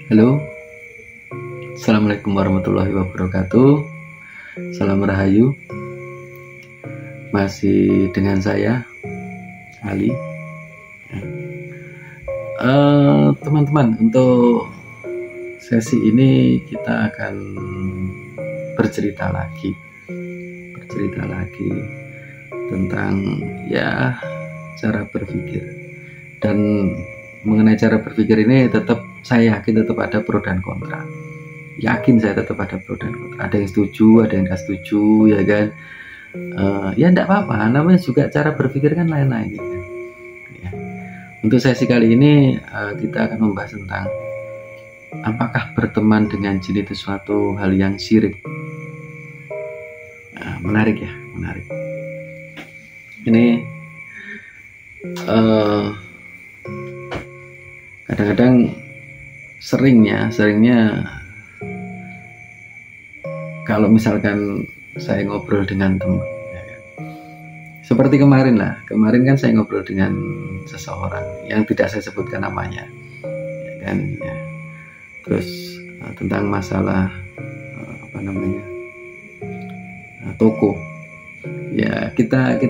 Halo, Assalamualaikum warahmatullahi wabarakatuh. Salam Rahayu. Masih dengan saya Ali. Teman-teman, untuk sesi ini kita akan bercerita lagi tentang cara berpikir. Dan mengenai cara berpikir ini saya yakin tetap ada pro dan kontra. Saya tetap ada pro dan kontra. Ada yang setuju, ada yang tidak setuju, ya kan? Ya tidak apa-apa. Namanya juga cara berpikir kan lain-lain. Gitu. Ya. Untuk sesi kali ini kita akan membahas tentang apakah berteman dengan jin itu suatu hal yang syirik. Menarik ya, menarik. Ini kadang-kadang seringnya kalau misalkan saya ngobrol dengan teman, ya kan? Seperti kemarin kan saya ngobrol dengan seseorang yang tidak saya sebutkan namanya, ya kan, ya. Terus tentang masalah toko, ya kita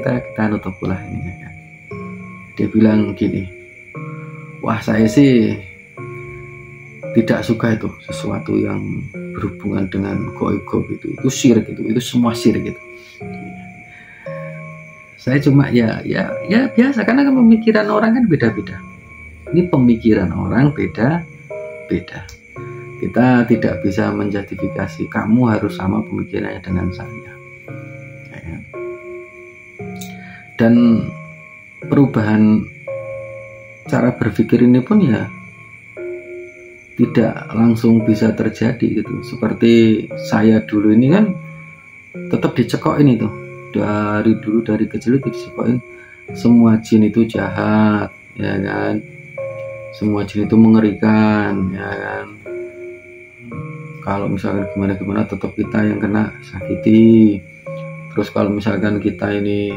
toko lah ini, ya kan. Dia bilang gini, wah saya sih tidak suka itu sesuatu yang berhubungan dengan goib itu syirik, itu semua syirik itu. Saya cuma ya biasa, karena kan pemikiran orang kan beda-beda. Ini pemikiran orang beda-beda. Kita tidak bisa menjustifikasi kamu harus sama pemikirannya dengan saya. Ya kan? Dan perubahan cara berpikir ini pun ya tidak langsung bisa terjadi gitu. Seperti saya dulu ini kan tetap dicekokin itu. Dari kecil itu dicekokin semua jin itu jahat, ya kan. Semua jin itu mengerikan, ya kan. Kalau misalkan gimana tetap kita yang kena sakiti. Terus kalau misalkan kita ini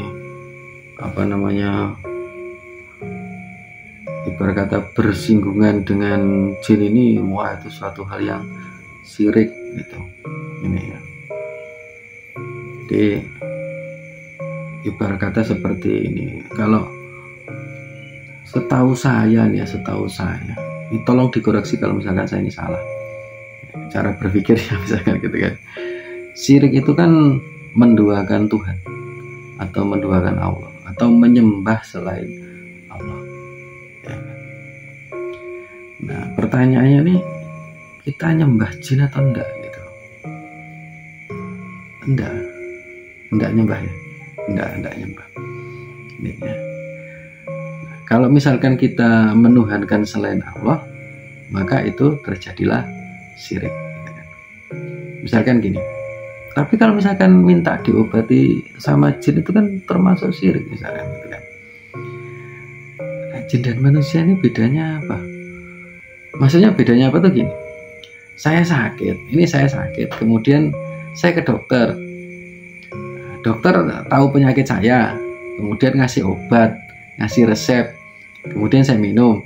ibarat kata bersinggungan dengan jin ini, wah itu suatu hal yang syirik gitu. Ini ya. Jadi ibarat kata seperti ini. Kalau setahu saya, ini tolong dikoreksi kalau misalkan saya ini salah. Cara berpikir ya misalkan gitu kan. Syirik itu kan menduakan Tuhan atau menduakan Allah atau menyembah selain Allah. Nah, pertanyaannya nih, kita nyembah jin atau enggak gitu? Enggak nyembah ya? Enggak nyembah. Ini ya. Nah, kalau misalkan kita menuhankan selain Allah, maka itu terjadilah syirik. Gitu kan. Misalkan gini, tapi kalau misalkan minta diobati sama jin itu kan termasuk syirik misalkan gitu kan. Nah, jin dan manusia ini bedanya apa? Maksudnya bedanya apa tuh gini, saya sakit, kemudian saya ke dokter, tahu penyakit saya, kemudian ngasih obat, ngasih resep, kemudian saya minum,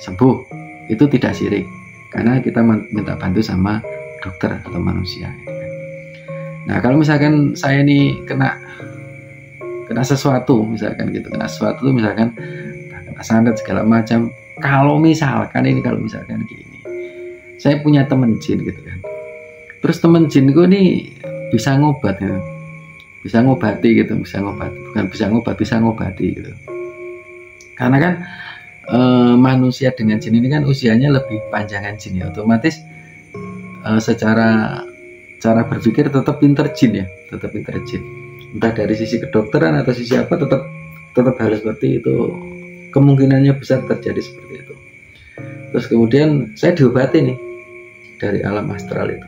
sembuh, itu tidak syirik, karena kita minta bantu sama dokter atau manusia. Nah kalau misalkan saya ini kena sesuatu, misalkan kena santet segala macam. Kalau misalkan gini, saya punya temen jin gitu kan, terus temen jin gue nih bisa ngobati gitu, bisa ngobati gitu. Karena kan manusia dengan jin ini kan usianya lebih panjangan jin ya, otomatis secara cara berpikir tetap pinter jin. Entah dari sisi kedokteran atau sisi apa, tetap harus seperti itu. Kemungkinannya besar terjadi seperti itu. Terus kemudian saya diobati nih dari alam astral itu.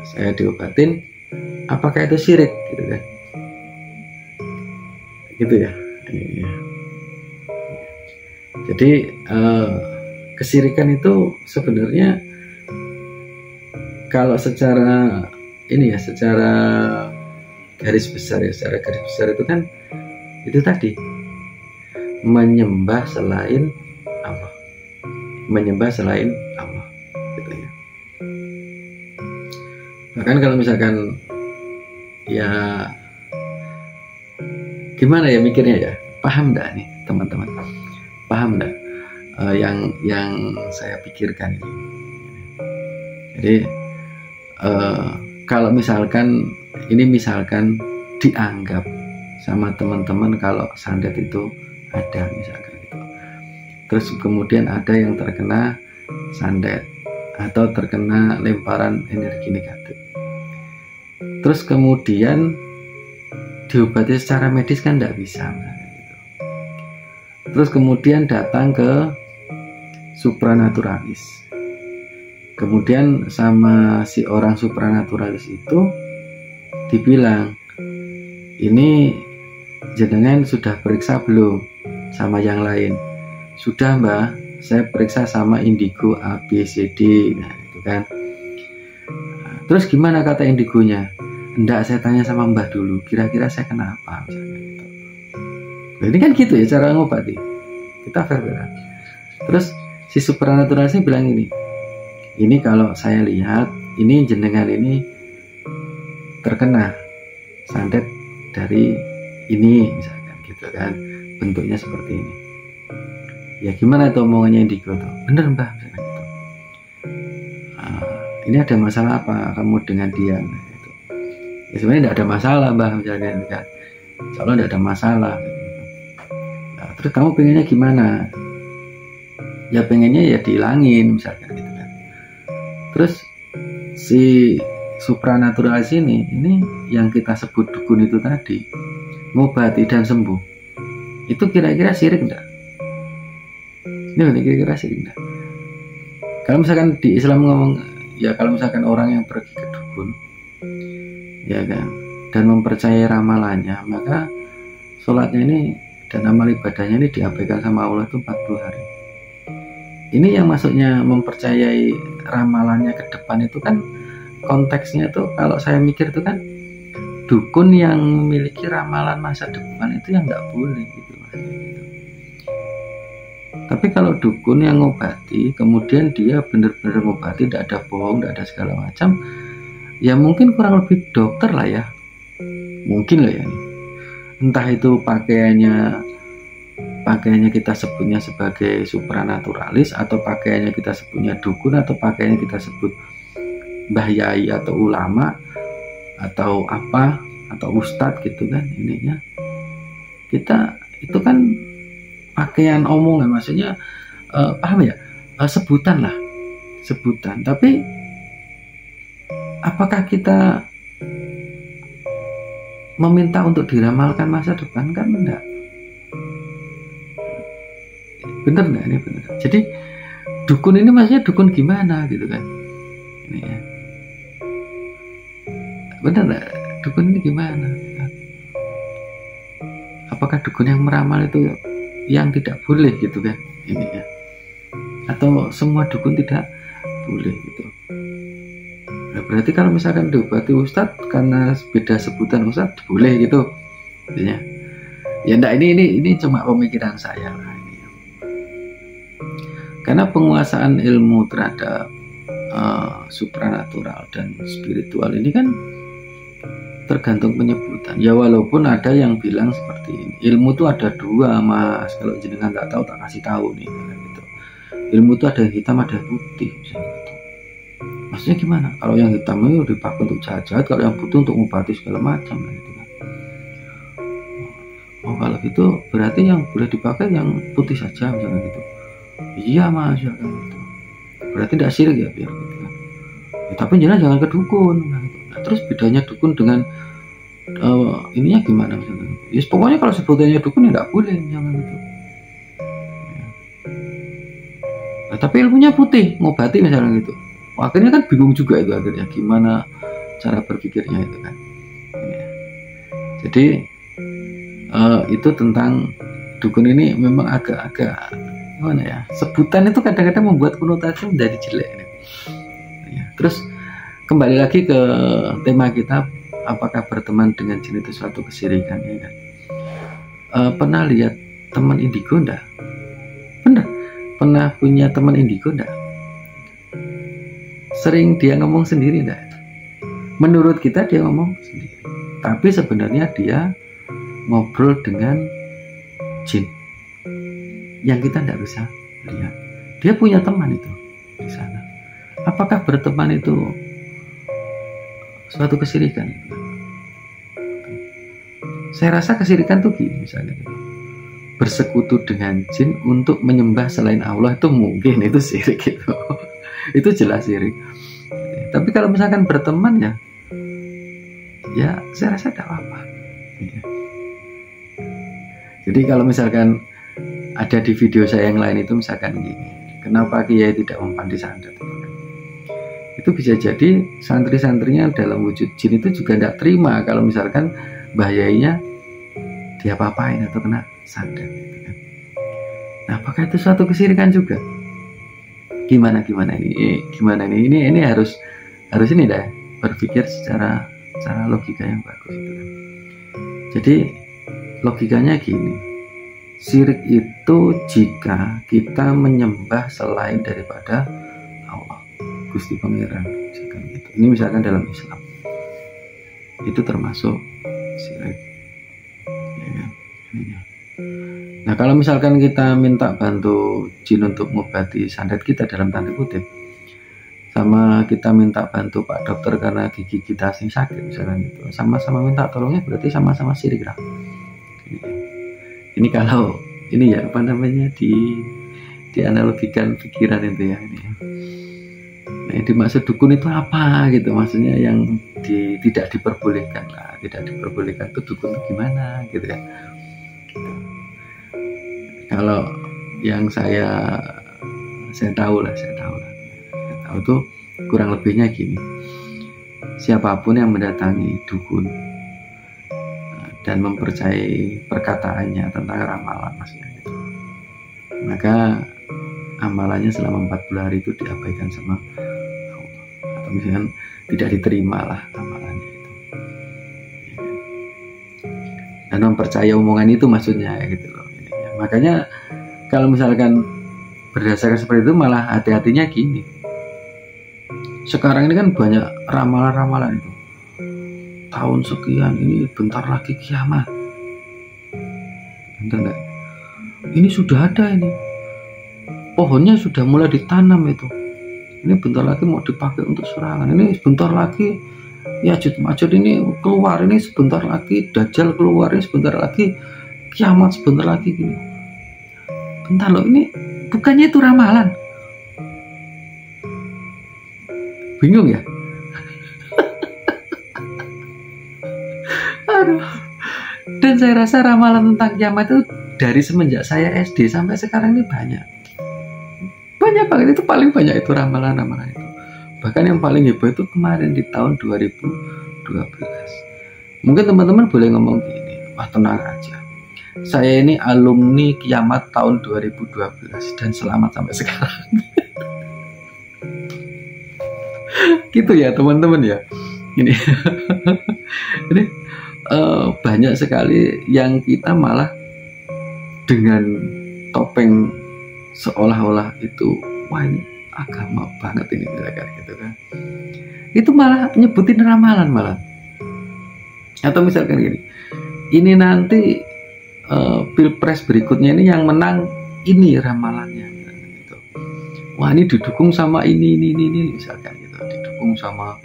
Saya diobatin, apakah itu syirik gitu kan? Gitu ya. Jadi kesyirikan itu sebenarnya kalau secara garis besar itu kan itu tadi, menyembah selain Allah, menyembah selain Allah gitu ya. Bahkan kalau misalkan ya gimana ya mikirnya ya, paham enggak nih teman-teman, paham enggak yang saya pikirkan ini. Jadi kalau misalkan dianggap sama teman-teman kalau santet itu ada misalkan gitu, terus kemudian ada yang terkena santet atau terkena lemparan energi negatif, terus kemudian diobati secara medis kan tidak bisa gitu. Terus kemudian datang ke supranaturalis, kemudian sama si orang supranaturalis itu dibilang, ini jenengan sudah periksa belum sama yang lain? Sudah mbak, saya periksa sama indigo A, B, C, D. Nah itu kan. Terus gimana kata indigonya? Enggak, saya tanya sama mbah dulu, kira-kira saya kena apa misalnya gitu. Nah, ini kan gitu ya cara ngobati, kita fair-fairan. Terus si supranaturalisnya bilang ini kalau saya lihat ini jenengan ini terkena santet dari ini misalkan gitu kan, bentuknya seperti ini. Ya gimana itu omongannya indigo tuh? Bener mbah misalkan gitu. Ini ada masalah apa kamu dengan dia? Nah, gitu. Ya sebenarnya tidak ada masalah mbah misalkan kan. Insya Allah tidak ada masalah. Nah, terus kamu pengennya gimana? Ya pengennya ya dihilangin misalkan gitu kan. Terus si supranaturalis ini yang kita sebut dukun itu tadi, ngobati dan sembuh, itu kira-kira syirik enggak? Ini kira-kira syirik enggak? Kalau misalkan di Islam ngomong ya, kalau misalkan orang yang pergi ke dukun ya kan dan mempercayai ramalannya, maka sholatnya ini dan amal ibadahnya ini diabaikan sama Allah itu 40 hari. Ini yang maksudnya mempercayai ramalannya ke depan itu kan konteksnya tuh, kalau saya mikir itu kan dukun yang memiliki ramalan masa depan itu yang nggak boleh gitu maksudnya gitu. Tapi kalau dukun yang ngobati, kemudian dia benar-benar ngobati, tidak ada bohong, tidak ada segala macam, ya mungkin kurang lebih dokter lah ya, mungkin lah ya. Entah itu pakaiannya kita sebutnya sebagai supranaturalis, atau pakaiannya kita sebutnya dukun, atau pakaiannya kita sebut mbah yai atau ulama atau apa atau ustadz gitu kan. Ininya kita itu kan pakaian omongan, maksudnya paham ya, sebutan lah, sebutan. Tapi apakah kita meminta untuk diramalkan masa depan? Kan enggak. Bener nggak ini? Bener. Jadi dukun ini maksudnya dukun gimana gitu kan? Ini ya. Bener nggak? Dukun ini gimana? Apakah dukun yang meramal itu yang tidak boleh gitu kan? Ini ya. Atau semua dukun tidak boleh gitu? Nah, berarti kalau misalkan diobati ustadz karena beda sebutan ustadz boleh gitu? Intinya. Ya enggak, ini cuma pemikiran saya lah. Karena penguasaan ilmu terhadap supranatural dan spiritual ini kan tergantung penyebutan. Ya walaupun ada yang bilang seperti ini, ilmu itu ada dua mas, kalau jenengan tak tahu tak kasih tahu nih gitu. Ilmu itu ada yang hitam ada yang putih misalnya gitu. Maksudnya gimana? Kalau yang hitam itu dipakai untuk jahat-jahat, kalau yang putih untuk mengobati segala macam gitu kan. Oh kalau gitu berarti yang boleh dipakai yang putih saja misalnya gitu. Iya mas ya kan gitu. Berarti tidak syirik ya biar gitu kan. Ya, tapi jangan ke dukun gitu. Nah, terus bedanya dukun dengan ininya gimana misalnya? Ya pokoknya kalau sebutannya dukun ya tidak boleh jangan gitu. Ya. Nah, tapi ilmunya putih, ngobati misalnya gitu. Akhirnya kan bingung juga itu akhirnya gimana cara berpikirnya itu kan. Ya. Jadi itu tentang dukun ini memang agak-agak gimana ya, sebutan itu kadang-kadang membuat konotasi menjadi jelek ya. Terus kembali lagi ke tema kita, apakah berteman dengan jin itu suatu kesyirikan ya kan? Pernah lihat teman indigo enggak? Bener, pernah punya teman indigo enggak? Sering dia ngomong sendiri enggak? Menurut kita dia ngomong sendiri, tapi sebenarnya dia ngobrol dengan jin yang kita tidak bisa lihat. Dia punya teman itu di sana. Apakah berteman itu suatu kesirikan? Saya rasa kesirikan tuh gini, misalnya gitu. Bersekutu dengan jin untuk menyembah selain Allah itu mungkin itu syirik gitu. Itu jelas syirik. Tapi kalau misalkan berteman ya saya rasa tidak apa-apa. Jadi kalau misalkan ada di video saya yang lain itu misalkan gini, kenapa Kiai tidak mempan di santet? Itu bisa jadi santri-santrinya dalam wujud jin itu juga tidak terima kalau misalkan bahayanya dia apa-apain atau kena santet. Nah, apakah itu suatu kesirikan juga? Gimana ini? Ini harus ini dah berpikir secara logika yang bagus itu kan. Jadi logikanya gini, syirik itu jika kita menyembah selain daripada Allah, Gusti Pangeran, misalkan gitu. Ini misalkan dalam Islam itu termasuk syirik, ya kan? Nah, kalau misalkan kita minta bantu jin untuk mengobati santet kita dalam tanda kutip, sama kita minta bantu Pak Dokter karena gigi kita sing sakit misalkan gitu, sama-sama minta tolongnya berarti sama-sama syirik lah. Ini kalau ini ya apa namanya dianalogikan pikiran itu ya ini. Nah, yang dimaksud dukun itu apa gitu, maksudnya yang tidak diperbolehkan lah, tidak diperbolehkan itu dukun itu gimana gitu kan. Kalau yang saya tahu itu kurang lebihnya gini, siapapun yang mendatangi dukun dan mempercayai perkataannya tentang ramalan maksudnya gitu, maka amalannya selama 40 hari itu diabaikan sama Allah, atau misalkan tidak diterima lah amalannya itu, dan mempercayai omongan itu maksudnya gitu loh. Makanya kalau misalkan berdasarkan seperti itu malah hati-hatinya gini. Sekarang ini kan banyak ramalan-ramalan itu. Tahun sekian ini bentar lagi kiamat. Bentar enggak? Ini sudah ada ini. Pohonnya sudah mulai ditanam itu. Ini bentar lagi mau dipakai untuk serangan. Ini sebentar lagi Ya'juj Ma'juj ini keluar. Ini sebentar lagi Dajjal keluar. Ini sebentar lagi kiamat, sebentar lagi gini. Bentar loh, ini bukannya itu ramalan? Bingung ya? Aduh. Dan saya rasa ramalan tentang kiamat itu dari semenjak saya SD sampai sekarang ini banyak banget, itu paling banyak itu ramalan-ramalan itu. Bahkan yang paling heboh itu kemarin di tahun 2012. Mungkin teman-teman boleh ngomong gini, wah tenang aja, saya ini alumni kiamat tahun 2012 dan selamat sampai sekarang. Gitu ya teman-teman ya. Ini banyak sekali yang kita malah dengan topeng seolah-olah itu wah ini agama banget ini misalkan gitu kan. Itu malah nyebutin ramalan malah. Atau misalkan gini, ini nanti pilpres berikutnya ini yang menang ini ramalannya gitu. Wah ini didukung sama ini misalkan gitu, didukung sama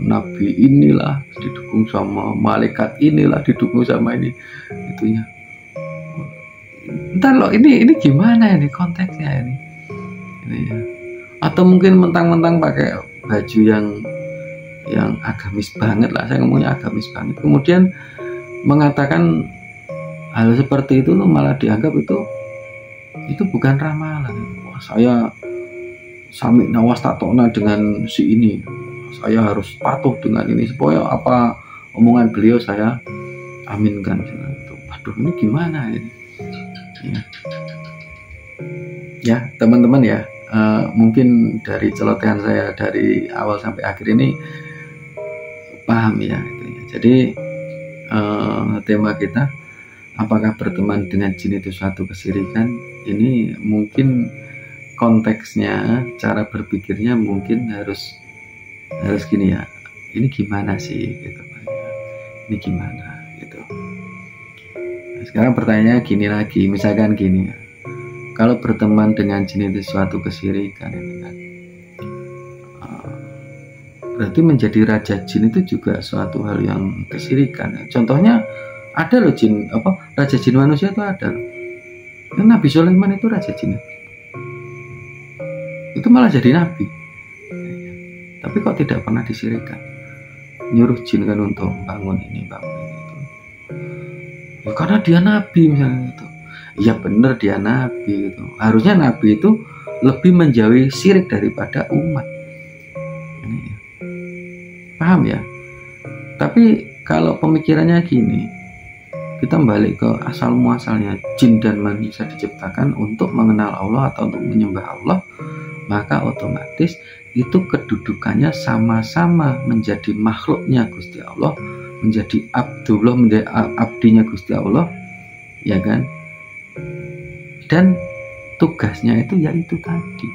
nabi inilah, didukung sama malaikat inilah, didukung sama ini itunya. Entar loh ini gimana ini konteksnya ini ya. Atau mungkin mentang-mentang pakai baju yang agamis banget lah, saya ngomongnya agamis banget, kemudian mengatakan hal seperti itu tuh malah dianggap itu bukan ramalan. Wah, saya sami nawas tatona dengan si ini, saya harus patuh dengan ini supaya apa omongan beliau saya aminkan. Waduh ini gimana ini ya teman-teman ya. Mungkin dari celotehan saya dari awal sampai akhir ini paham ya itu ya. Jadi tema kita apakah berteman dengan jin itu suatu kesirikan? Ini mungkin konteksnya, cara berpikirnya mungkin harus gini ya. Ini gimana sih gitu. Ini gimana gitu. Nah, sekarang pertanyaannya gini lagi, misalkan gini ya. Kalau berteman dengan jin itu suatu kesirikan, kan? Berarti menjadi raja jin itu juga suatu hal yang kesirikan. Contohnya ada loh jin raja jin manusia itu ada. Nabi Sulaiman itu raja jin. Itu malah jadi nabi. Tapi kok tidak pernah disirikan. Nyuruh jin kan untuk bangun ini itu. Ya, karena dia nabi misalnya itu. Ya benar dia nabi itu. Harusnya nabi itu lebih menjauhi syirik daripada umat. Ini. Paham ya? Tapi kalau pemikirannya gini, kita balik ke asal muasalnya, jin dan manusia diciptakan untuk mengenal Allah atau untuk menyembah Allah, maka otomatis itu kedudukannya sama-sama menjadi makhluknya Gusti Allah, menjadi Abdullah, menjadi abdinya Gusti Allah, ya kan? Dan tugasnya itu yaitu tadi,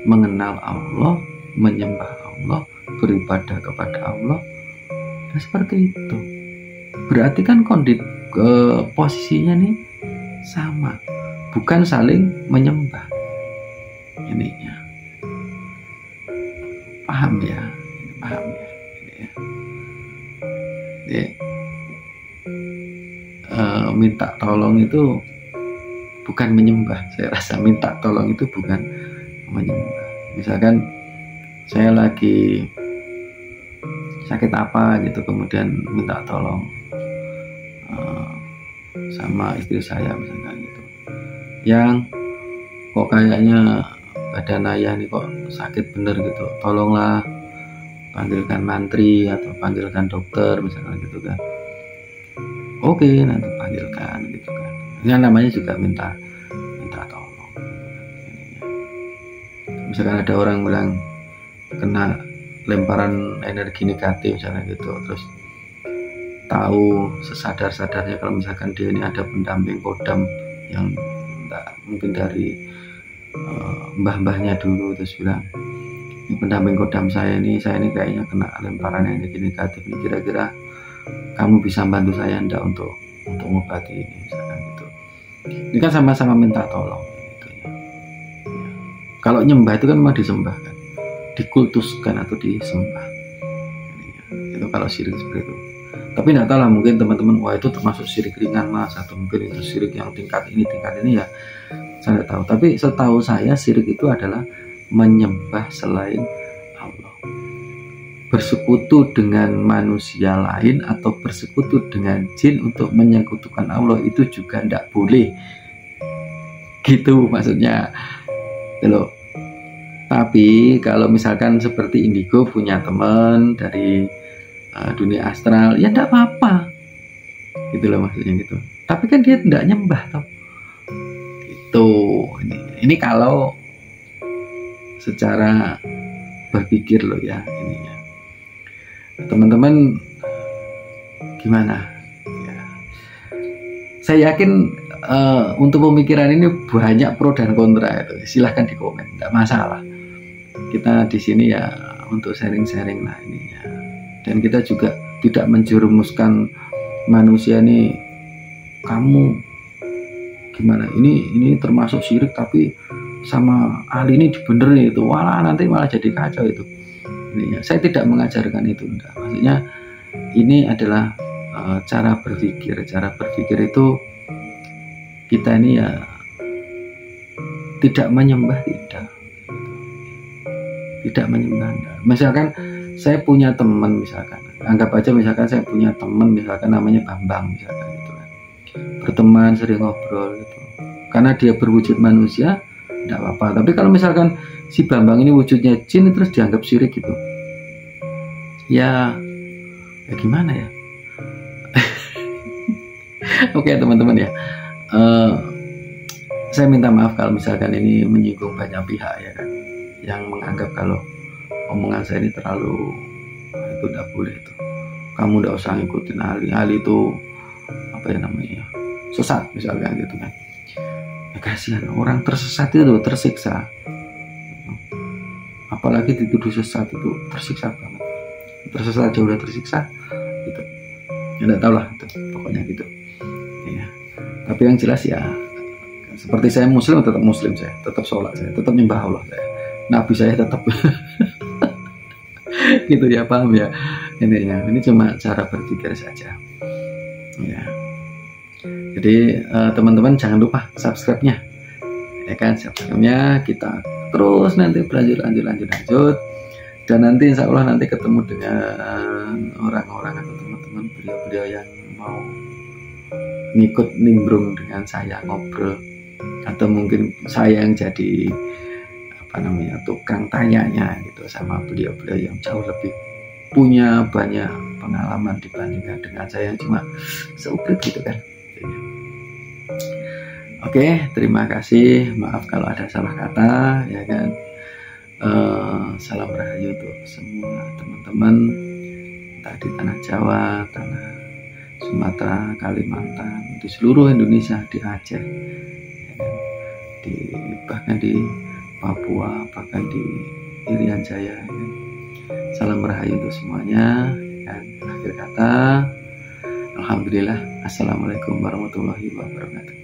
mengenal Allah, menyembah Allah, beribadah kepada Allah. Nah, seperti itu. Berarti kan posisinya nih sama, bukan saling menyembah. Ininya paham ya? Paham ya? Ini ya. Jadi, minta tolong itu bukan menyembah. Saya rasa minta tolong itu bukan menyembah. Misalkan saya lagi sakit apa gitu, kemudian minta tolong sama istri saya misalkan gitu, yang kok kayaknya badan ayah nih kok sakit bener gitu, tolonglah panggilkan mantri atau panggilkan dokter misalkan gitu kan. Oke, nanti panggilkan gitu kan. Ini namanya juga minta tolong. Misalkan ada orang bilang kena lemparan energi negatif misalnya gitu, terus tahu sesadar-sadarnya kalau misalkan dia ini ada pendamping kodam yang mungkin dari mbah-mbahnya dulu, terus bilang, ini pendamping kodam saya ini kayaknya kena lemparan energi negatif ini, kira-kira kamu bisa bantu saya enggak untuk mengobati ini misalkan gitu. Ini kan sama-sama minta tolong gitu ya. Kalau nyembah itu kan memang disembah kan, dikultuskan atau disembah. Itu kalau syirik seperti itu. Tapi nggak tahu lah, mungkin teman-teman wah itu termasuk syirik ringan mas, atau mungkin itu syirik yang tingkat ini ya, saya nggak tahu. Tapi setahu saya syirik itu adalah menyembah selain Allah, bersekutu dengan manusia lain atau bersekutu dengan jin untuk menyekutukan Allah, itu juga nggak boleh gitu maksudnya loh. Tapi kalau misalkan seperti Indigo punya teman dari dunia astral, ya enggak apa-apa gitu loh maksudnya gitu. Tapi kan dia tidak nyembah toh gitu. Ini kalau secara berpikir loh ya, ini ya teman-teman gimana ya. Saya yakin untuk pemikiran ini banyak pro dan kontra itu. Silahkan di komen, enggak masalah. Kita di sini ya untuk sharing-sharing lah ini ya. Dan kita juga tidak menjerumuskan manusia nih, kamu gimana ini termasuk syirik tapi sama ahli ini dibenerin itu, walah nanti malah jadi kacau itu. Ini ya, saya tidak mengajarkan itu enggak. Maksudnya ini adalah cara berpikir itu kita ini ya tidak menyembah, tidak menyembah. Misalkan saya punya teman, misalkan anggap aja misalkan saya punya teman misalkan namanya Bambang misalkan gitu kan, berteman sering ngobrol gitu, karena dia berwujud manusia tidak apa-apa. Tapi kalau misalkan si Bambang ini wujudnya jin terus dianggap syirik gitu, ya gimana ya. Oke teman-teman ya, saya minta maaf kalau misalkan ini menyinggung banyak pihak ya kan, yang menganggap kalau omongan saya ini terlalu itu tidak boleh itu. Kamu tidak usah ngikutin ahli itu apa ya namanya, sesat misalkan gitu kan. Ya, kasihan orang tersesat itu tersiksa, apalagi dituduh sesat itu tersiksa banget. Tersesat aja udah tersiksa gitu. Ya enggak tahu lah itu, pokoknya gitu ya. Tapi yang jelas ya, seperti saya muslim, tetap muslim, saya tetap sholat, saya tetap nyembah Allah, saya nabi saya tetap gitu ya, paham ya ini ya. Ini cuma cara berpikir saja ya. Jadi teman-teman jangan lupa subscribe-nya ya kan, subscribe-nya. Kita terus nanti lanjut, dan nanti insya Allah nanti ketemu dengan orang-orang atau teman-teman beliau-beliau yang mau ngikut nimbrung dengan saya ngobrol, atau mungkin saya yang jadi tukang tanyanya gitu sama beliau-beliau yang jauh lebih punya banyak pengalaman dibandingkan dengan saya yang cuma seuprit gitu kan. Oke, terima kasih, maaf kalau ada salah kata ya kan. Salam rahayu untuk semua teman-teman, entah di tanah Jawa, tanah Sumatera, Kalimantan, di seluruh Indonesia, di Aceh ya kan? Bahkan di Papua, bahkan di Irian Jaya ya kan? Salam rahayu untuk semuanya ya kan? Akhir kata, alhamdulillah, assalamualaikum warahmatullahi wabarakatuh.